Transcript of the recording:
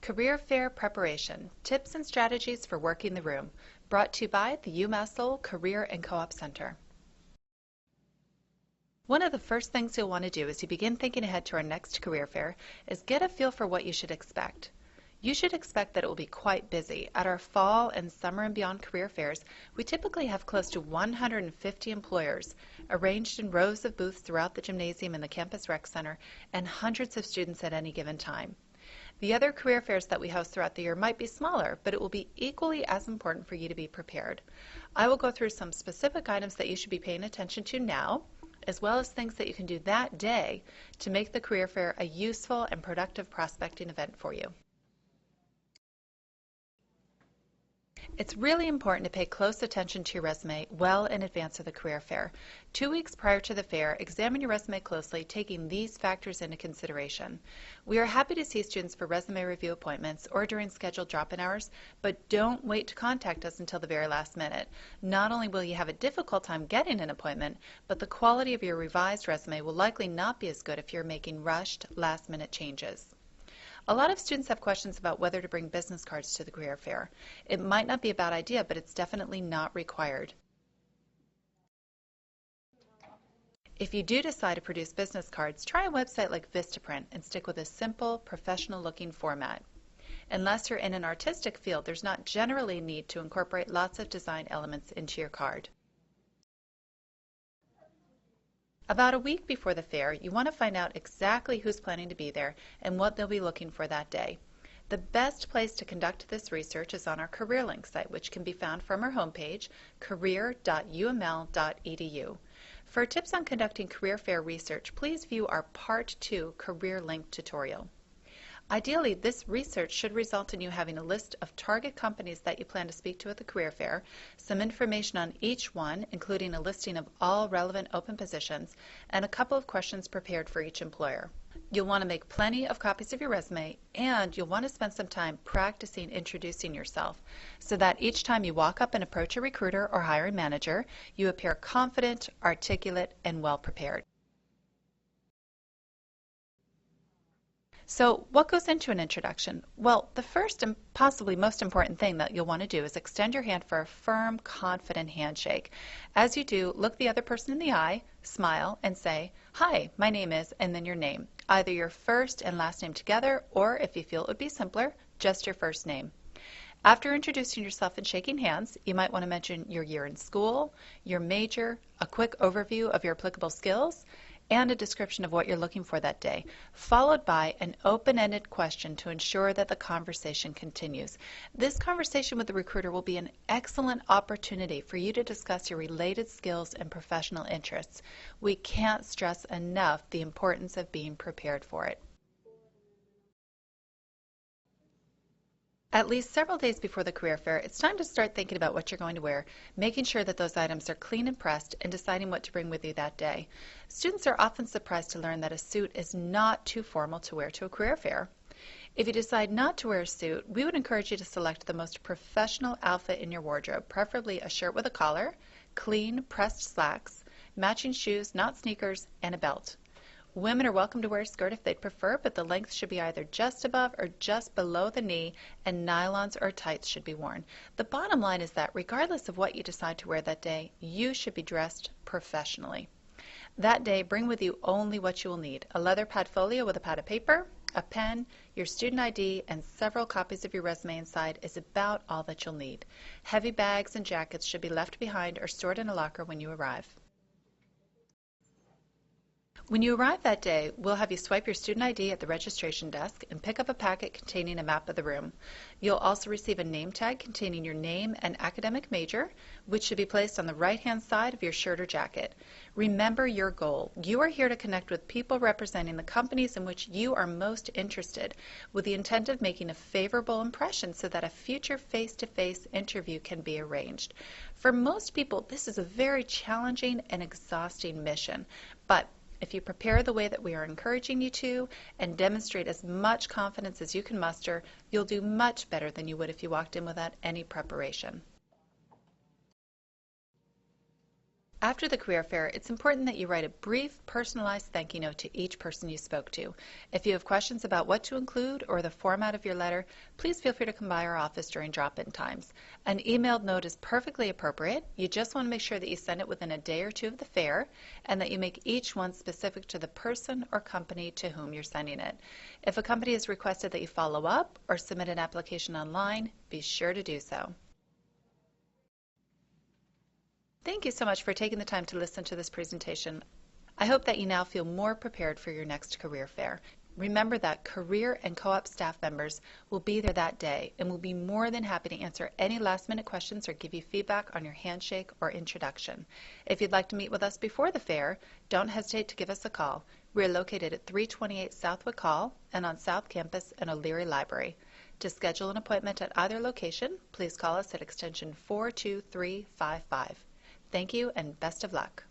Career Fair Preparation, Tips and Strategies for Working the Room, brought to you by the UMass Lowell Career and Co-op Center. One of the first things you'll want to do as you begin thinking ahead to our next career fair is get a feel for what you should expect. You should expect that it will be quite busy. At our fall and summer and beyond career fairs, we typically have close to 150 employers arranged in rows of booths throughout the gymnasium and the campus rec center and hundreds of students at any given time. The other career fairs that we host throughout the year might be smaller, but it will be equally as important for you to be prepared. I will go through some specific items that you should be paying attention to now, as well as things that you can do that day to make the career fair a useful and productive prospecting event for you. It's really important to pay close attention to your resume well in advance of the career fair. 2 weeks prior to the fair, examine your resume closely, taking these factors into consideration. We are happy to see students for resume review appointments or during scheduled drop-in hours, but don't wait to contact us until the very last minute. Not only will you have a difficult time getting an appointment, but the quality of your revised resume will likely not be as good if you're making rushed, last-minute changes. A lot of students have questions about whether to bring business cards to the career fair. It might not be a bad idea, but it's definitely not required. If you do decide to produce business cards, try a website like Vistaprint and stick with a simple, professional-looking format. Unless you're in an artistic field, there's not generally a need to incorporate lots of design elements into your card. About a week before the fair, you want to find out exactly who's planning to be there and what they'll be looking for that day. The best place to conduct this research is on our Career Link site, which can be found from our homepage, career.uml.edu. For tips on conducting career fair research, please view our Part 2 Career Link tutorial. Ideally, this research should result in you having a list of target companies that you plan to speak to at the career fair, some information on each one, including a listing of all relevant open positions, and a couple of questions prepared for each employer. You'll want to make plenty of copies of your resume, and you'll want to spend some time practicing introducing yourself so that each time you walk up and approach a recruiter or hiring manager, you appear confident, articulate, and well prepared. So what goes into an introduction? Well, the first and possibly most important thing that you'll want to do is extend your hand for a firm, confident handshake. As you do, look the other person in the eye, smile, and say, "Hi, my name is," and then your name. Either your first and last name together, or if you feel it would be simpler, just your first name. After introducing yourself and shaking hands, you might want to mention your year in school, your major, a quick overview of your applicable skills, and a description of what you're looking for that day, followed by an open-ended question to ensure that the conversation continues. This conversation with the recruiter will be an excellent opportunity for you to discuss your related skills and professional interests. We can't stress enough the importance of being prepared for it. At least several days before the career fair, it's time to start thinking about what you're going to wear, making sure that those items are clean and pressed, and deciding what to bring with you that day. Students are often surprised to learn that a suit is not too formal to wear to a career fair. If you decide not to wear a suit, we would encourage you to select the most professional outfit in your wardrobe, preferably a shirt with a collar, clean, pressed slacks, matching shoes, not sneakers, and a belt. Women are welcome to wear a skirt if they'd prefer, but the length should be either just above or just below the knee, and nylons or tights should be worn. The bottom line is that regardless of what you decide to wear that day, you should be dressed professionally. That day, bring with you only what you will need: a leather pad folio with a pad of paper, a pen, your student ID, and several copies of your resume inside is about all that you'll need. Heavy bags and jackets should be left behind or stored in a locker when you arrive. When you arrive that day, we'll have you swipe your student ID at the registration desk and pick up a packet containing a map of the room. You'll also receive a name tag containing your name and academic major, which should be placed on the right-hand side of your shirt or jacket. Remember your goal. You are here to connect with people representing the companies in which you are most interested, with the intent of making a favorable impression so that a future face-to-face interview can be arranged. For most people, this is a very challenging and exhausting mission, but if you prepare the way that we are encouraging you to and demonstrate as much confidence as you can muster, you'll do much better than you would if you walked in without any preparation. After the career fair, it's important that you write a brief, personalized thank you note to each person you spoke to. If you have questions about what to include or the format of your letter, please feel free to come by our office during drop-in times. An emailed note is perfectly appropriate. You just want to make sure that you send it within a day or two of the fair and that you make each one specific to the person or company to whom you're sending it. If a company has requested that you follow up or submit an application online, be sure to do so. Thank you so much for taking the time to listen to this presentation. I hope that you now feel more prepared for your next career fair. Remember that career and co-op staff members will be there that day and will be more than happy to answer any last-minute questions or give you feedback on your handshake or introduction. If you'd like to meet with us before the fair, don't hesitate to give us a call. We're located at 328 Southwick Hall and on South Campus in O'Leary Library. To schedule an appointment at either location, please call us at extension 42355. Thank you and best of luck.